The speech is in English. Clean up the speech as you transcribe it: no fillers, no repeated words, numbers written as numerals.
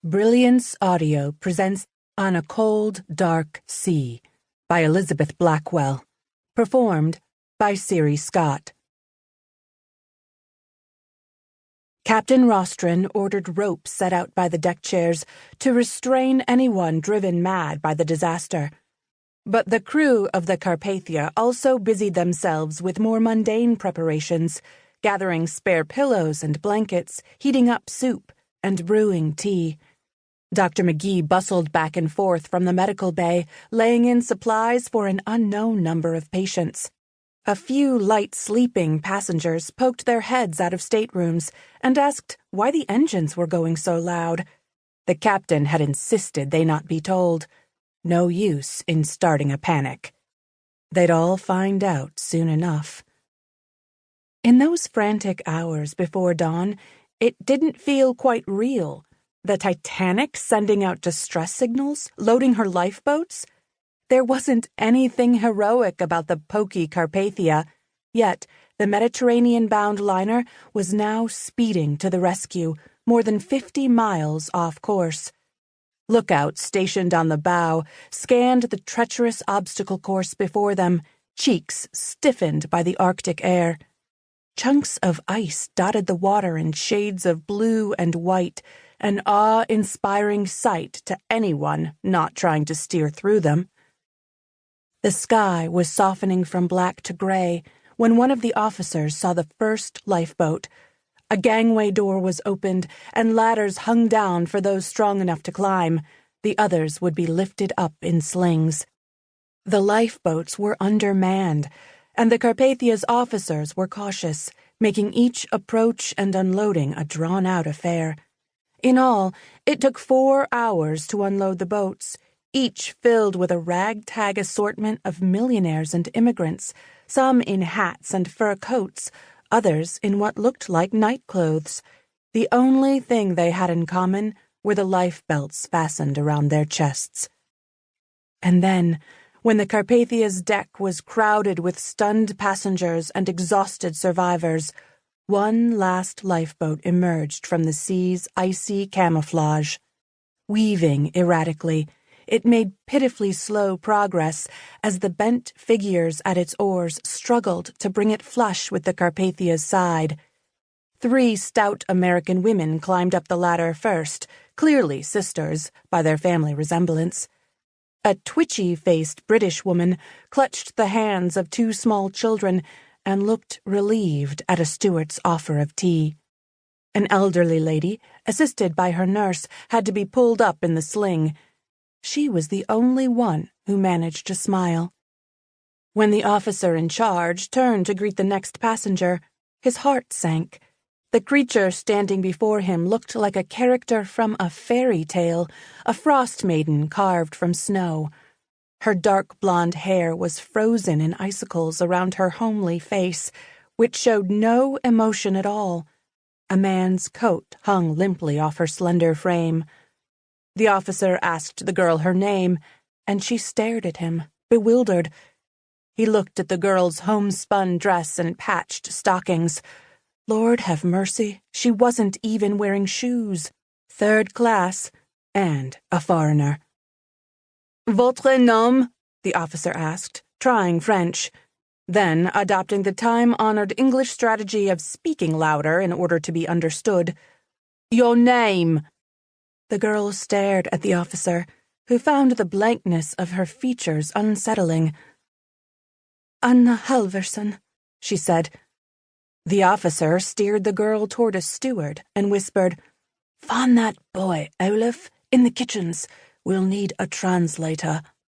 Brilliance Audio presents On a Cold, Dark Sea by Elizabeth Blackwell. Performed by Siri Scott. Captain Rostron ordered ropes set out by the deck chairs to restrain anyone driven mad by the disaster. But the crew of the Carpathia also busied themselves with more mundane preparations, gathering spare pillows and blankets, heating up soup, and brewing tea. Dr. McGee bustled back and forth from the medical bay, laying in supplies for an unknown number of patients. A few light sleeping passengers poked their heads out of staterooms and asked why the engines were going so loud. The captain had insisted they not be told. No use in starting a panic. They'd all find out soon enough. In those frantic hours before dawn, it didn't feel quite real. The Titanic sending out distress signals, loading her lifeboats? There wasn't anything heroic about the poky Carpathia, yet the Mediterranean-bound liner was now speeding to the rescue, more than 50 miles off course. Lookouts stationed on the bow scanned the treacherous obstacle course before them, cheeks stiffened by the Arctic air. Chunks of ice dotted the water in shades of blue and white, an awe-inspiring sight to anyone not trying to steer through them. The sky was softening from black to gray when one of the officers saw the first lifeboat. A gangway door was opened, and ladders hung down for those strong enough to climb. The others would be lifted up in slings. The lifeboats were undermanned, and the Carpathia's officers were cautious, making each approach and unloading a drawn-out affair. In all, it took 4 hours to unload the boats, each filled with a ragtag assortment of millionaires and immigrants, some in hats and fur coats, others in what looked like nightclothes. The only thing they had in common were the life belts fastened around their chests. And then, when the Carpathia's deck was crowded with stunned passengers and exhausted survivors, one last lifeboat emerged from the sea's icy camouflage. Weaving erratically, it made pitifully slow progress as the bent figures at its oars struggled to bring it flush with the Carpathia's side. 3 stout American women climbed up the ladder first, clearly sisters by their family resemblance. A twitchy-faced British woman clutched the hands of 2 small children and looked relieved at a steward's offer of tea. An elderly lady, assisted by her nurse, had to be pulled up in the sling. She was the only one who managed to smile. When the officer in charge turned to greet the next passenger, his heart sank. The creature standing before him looked like a character from a fairy tale, a frost maiden carved from snow. Her dark blonde hair was frozen in icicles around her homely face, which showed no emotion at all. A man's coat hung limply off her slender frame. The officer asked the girl her name, and she stared at him, bewildered. He looked at the girl's homespun dress and patched stockings. Lord have mercy, she wasn't even wearing shoes. 3rd class, and a foreigner. "Votre nom?" the officer asked, trying French. Then, adopting the time-honored English strategy of speaking louder in order to be understood. "Your name?" The girl stared at the officer, who found the blankness of her features unsettling. "Anna Halversson," she said. The officer steered the girl toward a steward and whispered, "Find that boy, Olaf, in the kitchens. We'll need a translator."